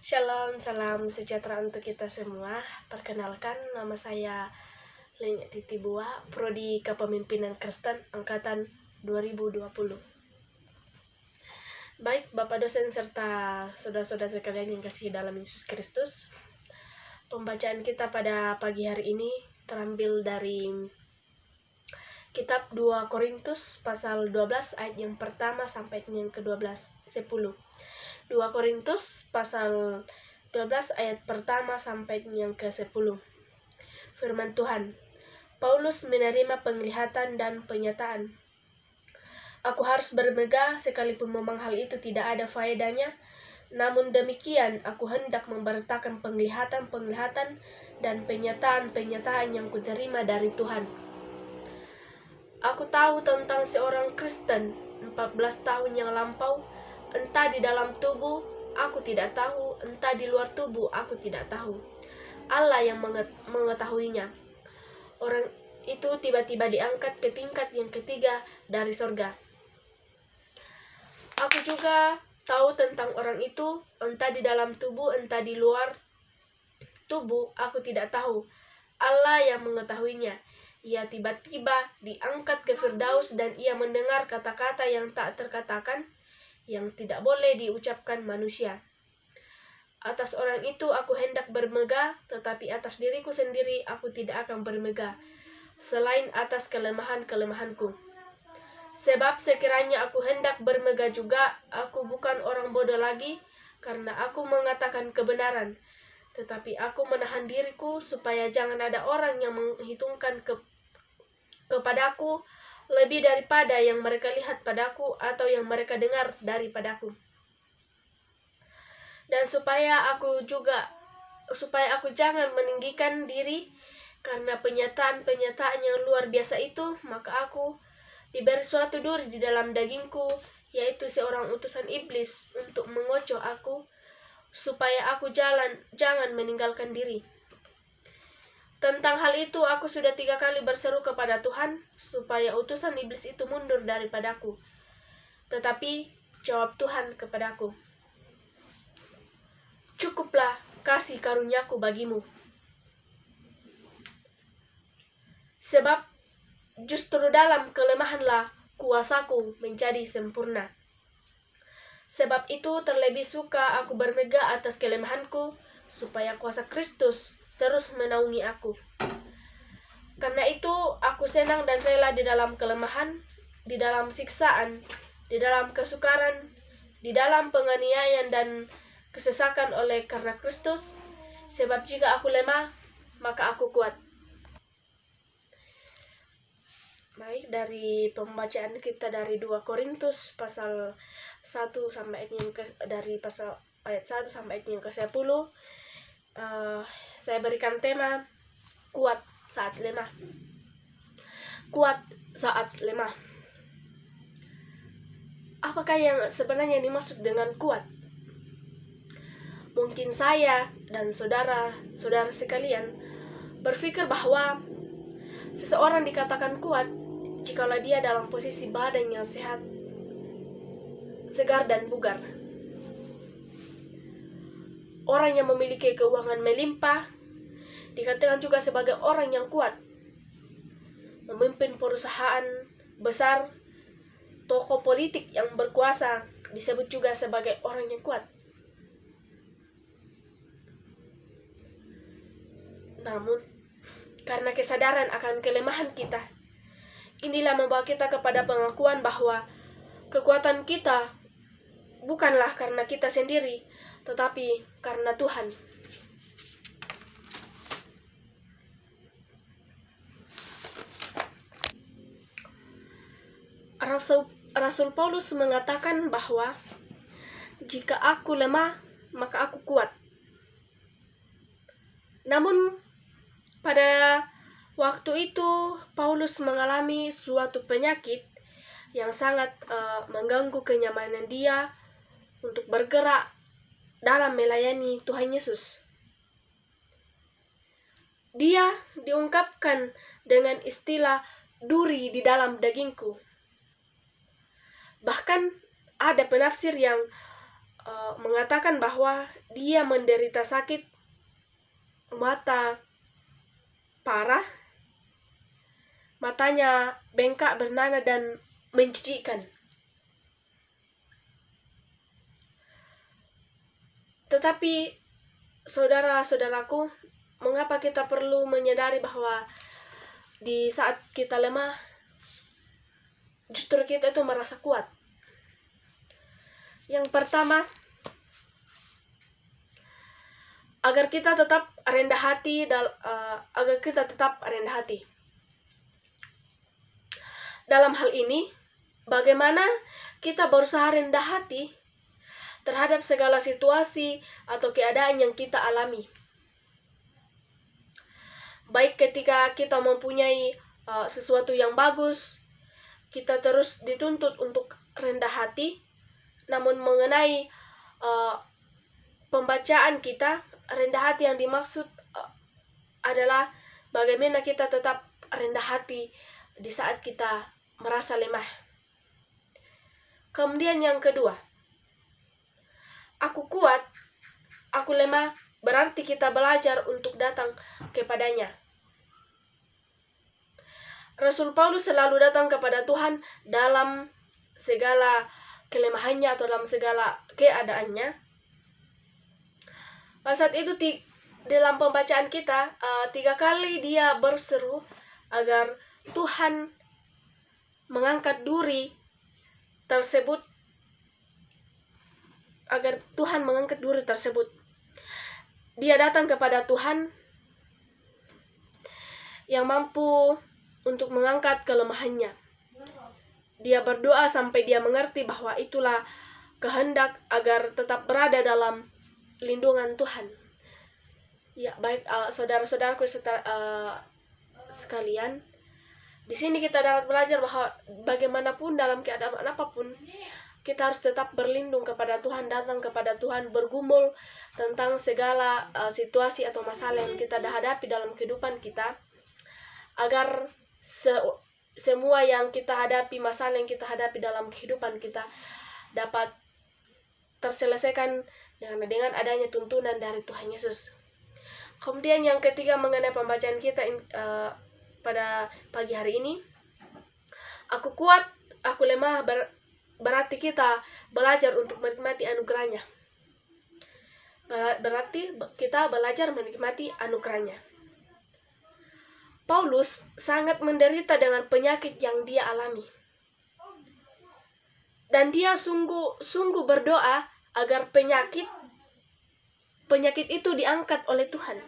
Shalom, salam sejahtera untuk kita semua. Perkenalkan, nama saya Lenyek Titibua, Prodi Kepemimpinan Kristen Angkatan 2020. Baik, Bapak dosen serta saudara-saudara sekalian yang kasih dalam Yesus Kristus. Pembacaan kita pada pagi hari ini terambil dari Kitab 2 Korintus pasal 12 ayat yang pertama sampai yang ke-12, 10. 2 Korintus pasal 12 ayat pertama sampai yang ke-10. Firman Tuhan. Paulus menerima penglihatan dan penyataan. Aku harus bermegah sekalipun memang hal itu tidak ada faedahnya. Namun demikian aku hendak memberitakan penglihatan-penglihatan dan penyataan-penyataan yang kuterima dari Tuhan. Aku tahu tentang seorang Kristen 14 tahun yang lampau. Entah di dalam tubuh, aku tidak tahu. Entah di luar tubuh, aku tidak tahu. Allah yang mengetahuinya. Orang itu tiba-tiba diangkat ke tingkat yang ketiga dari sorga. Aku juga tahu tentang orang itu. Entah di dalam tubuh, entah di luar tubuh, aku tidak tahu. Allah yang mengetahuinya. Ia tiba-tiba diangkat ke Firdaus dan ia mendengar kata-kata yang tak terkatakan, yang tidak boleh diucapkan manusia. Atas orang itu aku hendak bermegah, tetapi atas diriku sendiri aku tidak akan bermegah, selain atas kelemahan-kelemahanku. Sebab sekiranya aku hendak bermegah juga, aku bukan orang bodoh lagi, karena aku mengatakan kebenaran. Tetapi aku menahan diriku, supaya jangan ada orang yang menghitungkan kepadaku lebih daripada yang mereka lihat padaku atau yang mereka dengar daripadaku. Dan supaya aku jangan meninggikan diri karena penyataan-penyataan yang luar biasa itu, maka aku diberi suatu duri di dalam dagingku, yaitu seorang utusan iblis untuk mengocoh aku, supaya aku jangan meninggalkan diri. Tentang hal itu aku sudah 3 kali berseru kepada Tuhan supaya utusan iblis itu mundur daripadaku. Tetapi jawab Tuhan kepadaku, cukuplah kasih karuniaku bagimu. Sebab justru dalam kelemahanlah kuasaku menjadi sempurna. Sebab itu terlebih suka aku bermegah atas kelemahanku, supaya kuasa Kristus terus menaungi aku. Karena itu aku senang dan rela di dalam kelemahan, di dalam siksaan, di dalam kesukaran, di dalam penganiayaan dan kesesakan oleh karena Kristus. Sebab jika aku lemah, maka aku kuat. Baik, dari pembacaan kita dari 2 Korintus pasal 1 sampai dari pasal ayat 1 sampai ayat yang ke-10. Saya berikan tema kuat saat lemah. Kuat saat lemah. Apakah yang sebenarnya dimaksud dengan kuat? Mungkin saya dan saudara-saudara sekalian berpikir bahwa seseorang dikatakan kuat jikalau dia dalam posisi badan yang sehat, segar dan bugar. Orang yang memiliki keuangan melimpah dikatakan juga sebagai orang yang kuat. Memimpin perusahaan besar, tokoh politik yang berkuasa disebut juga sebagai orang yang kuat. Namun, karena kesadaran akan kelemahan kita, inilah membawa kita kepada pengakuan bahwa kekuatan kita bukanlah karena kita sendiri, tetapi karena Tuhan. Rasul Paulus mengatakan bahwa jika aku lemah, maka aku kuat. Namun pada waktu itu Paulus mengalami suatu penyakit yang sangat mengganggu kenyamanan dia untuk bergerak dalam melayani Tuhan Yesus. Dia diungkapkan dengan istilah duri di dalam dagingku. Bahkan ada penafsir yang mengatakan bahwa dia menderita sakit mata parah, matanya bengkak, bernanah, dan menjijikkan. Tetapi saudara-saudaraku, mengapa kita perlu menyadari bahwa di saat kita lemah, justru kita itu merasa kuat? Yang pertama, agar kita tetap rendah hati, Dalam hal ini, bagaimana kita berusaha rendah hati terhadap segala situasi atau keadaan yang kita alami. Baik ketika kita mempunyai sesuatu yang bagus, kita terus dituntut untuk rendah hati. Namun mengenai pembacaan kita, rendah hati yang dimaksud adalah bagaimana kita tetap rendah hati di saat kita merasa lemah. Kemudian yang kedua, aku kuat, aku lemah, berarti kita belajar untuk datang kepadanya. Rasul Paulus selalu datang kepada Tuhan dalam segala kelemahannya atau dalam segala keadaannya. Pada saat itu dalam pembacaan kita 3 kali dia berseru agar Tuhan mengangkat duri tersebut, Dia datang kepada Tuhan yang mampu untuk mengangkat kelemahannya. Dia berdoa sampai dia mengerti bahwa itulah kehendak agar tetap berada dalam lindungan Tuhan. Ya, baik saudara-saudaraku sekalian, di sini kita dapat belajar bahwa bagaimanapun dalam keadaan apapun, kita harus tetap berlindung kepada Tuhan, datang kepada Tuhan, bergumul tentang segala situasi atau masalah yang kita hadapi dalam kehidupan kita, agar semua yang kita hadapi, masalah yang kita hadapi dalam kehidupan kita dapat terselesaikan dengan adanya tuntunan dari Tuhan Yesus. Kemudian yang ketiga mengenai pembacaan kita pada pagi hari ini, aku kuat, aku lemah, berarti kita belajar untuk menikmati anugerahnya. Berarti kita belajar menikmati anugerahnya. Paulus sangat menderita dengan penyakit yang dia alami. Dan dia sungguh berdoa agar penyakit itu diangkat oleh Tuhan.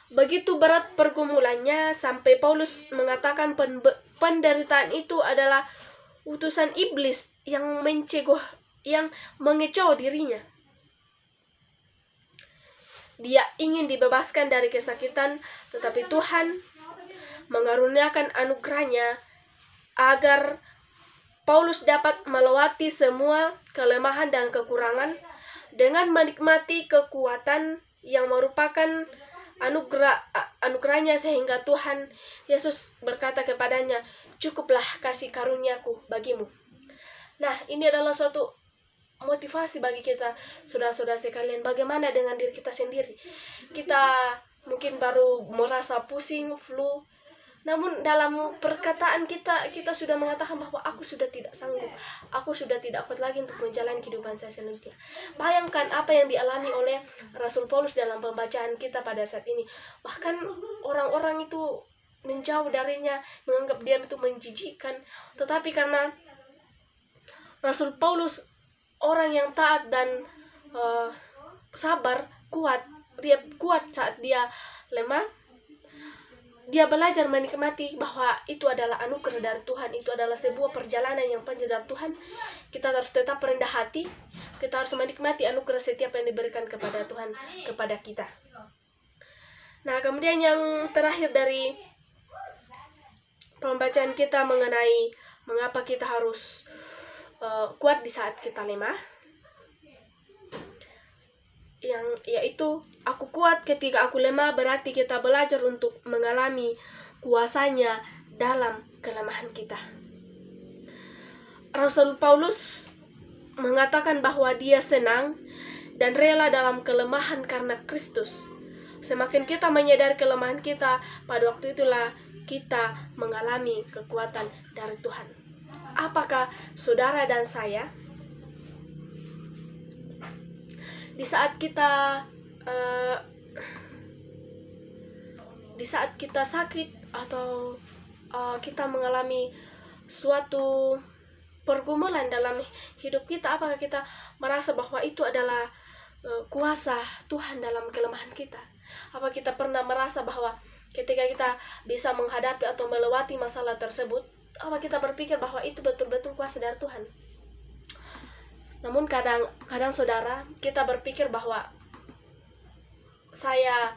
Begitu berat pergumulannya sampai Paulus mengatakan penderitaan itu adalah utusan iblis yang mengecewakan dirinya. Dia ingin dibebaskan dari kesakitan, tetapi Tuhan mengaruniakan anugerahnya agar Paulus dapat melewati semua kelemahan dan kekurangan dengan menikmati kekuatan yang merupakan anugerahnya, sehingga Tuhan Yesus berkata kepadanya, "Cukuplah kasih karuniaku bagimu." Nah, ini adalah suatu motivasi bagi kita, saudara-saudara sekalian. Bagaimana dengan diri kita sendiri? Kita mungkin baru merasa pusing, flu, namun dalam perkataan kita sudah mengatakan bahwa aku sudah tidak sanggup, aku sudah tidak kuat lagi untuk menjalani kehidupan saya selanjutnya. Bayangkan apa yang dialami oleh Rasul Paulus dalam pembacaan kita pada saat ini. Bahkan orang-orang itu menjauh darinya, menganggap dia itu menjijikkan. Tetapi karena Rasul Paulus orang yang taat dan sabar, dia kuat saat dia lemah. Dia belajar menikmati bahwa itu adalah anugerah dari Tuhan, itu adalah sebuah perjalanan yang panjang dari Tuhan. Kita harus tetap rendah hati, kita harus menikmati anugerah setiap yang diberikan kepada Tuhan kepada kita. Nah, kemudian yang terakhir dari pembacaan kita mengenai mengapa kita harus kuat di saat kita lemah, yaitu aku kuat ketika aku lemah, berarti kita belajar untuk mengalami kuasanya dalam kelemahan kita. Rasul Paulus mengatakan bahwa dia senang dan rela dalam kelemahan karena Kristus. Semakin kita menyadari kelemahan kita, pada waktu itulah kita mengalami kekuatan dari Tuhan. Apakah saudara dan saya di saat kita sakit atau kita mengalami suatu pergumulan dalam hidup kita, apakah kita merasa bahwa itu adalah kuasa Tuhan dalam kelemahan kita? Apa kita pernah merasa bahwa ketika kita bisa menghadapi atau melewati masalah tersebut, apa kita berpikir bahwa itu betul-betul kuasa dari Tuhan? Namun kadang saudara, kita berpikir bahwa saya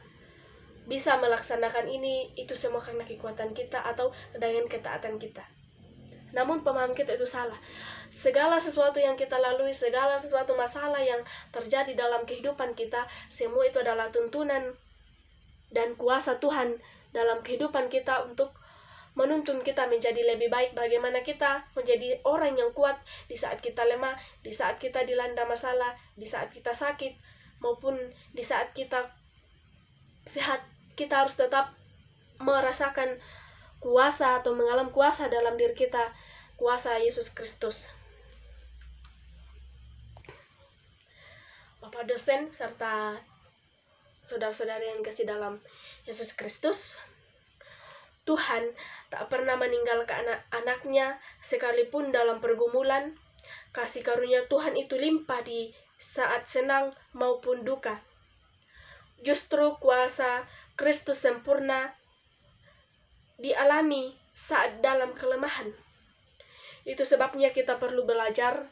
bisa melaksanakan ini, itu semua karena kekuatan kita atau dengan ketaatan kita. Namun pemahaman kita itu salah. Segala sesuatu yang kita lalui, segala sesuatu masalah yang terjadi dalam kehidupan kita, semua itu adalah tuntunan dan kuasa Tuhan dalam kehidupan kita untuk menuntun kita menjadi lebih baik. Bagaimana kita menjadi orang yang kuat di saat kita lemah, di saat kita dilanda masalah, di saat kita sakit, maupun di saat kita sehat. Kita harus tetap merasakan kuasa atau mengalami kuasa dalam diri kita, kuasa Yesus Kristus. Bapak dosen serta saudara-saudari yang kasih dalam Yesus Kristus, Tuhan tak pernah meninggalkan anak-anaknya sekalipun dalam pergumulan. Kasih karunia Tuhan itu limpah di saat senang maupun duka. Justru kuasa Kristus sempurna dialami saat dalam kelemahan. Itu sebabnya kita perlu belajar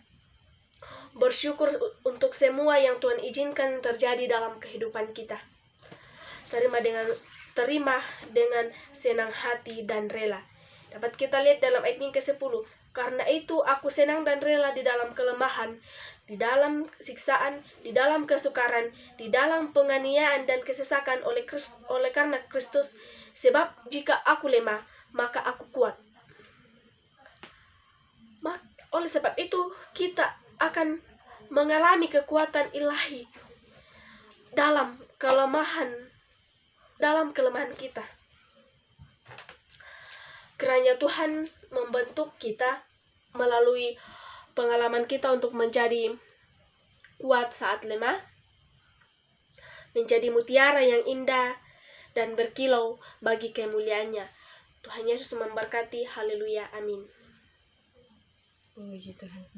bersyukur untuk semua yang Tuhan izinkan terjadi dalam kehidupan kita. Terima dengan senang hati dan rela. Dapat kita lihat dalam ayat yang ke-10. Karena itu aku senang dan rela di dalam kelemahan, di dalam siksaan, di dalam kesukaran, di dalam penganiayaan dan kesesakan oleh karena Kristus. Sebab jika aku lemah, maka aku kuat. Oleh sebab itu, kita akan mengalami kekuatan ilahi dalam kelemahan kita. Kiranya Tuhan membentuk kita melalui pengalaman kita untuk menjadi kuat saat lemah, menjadi mutiara yang indah dan berkilau bagi kemuliaannya. Tuhan Yesus memberkati. Haleluya. Amin. Puji Tuhan.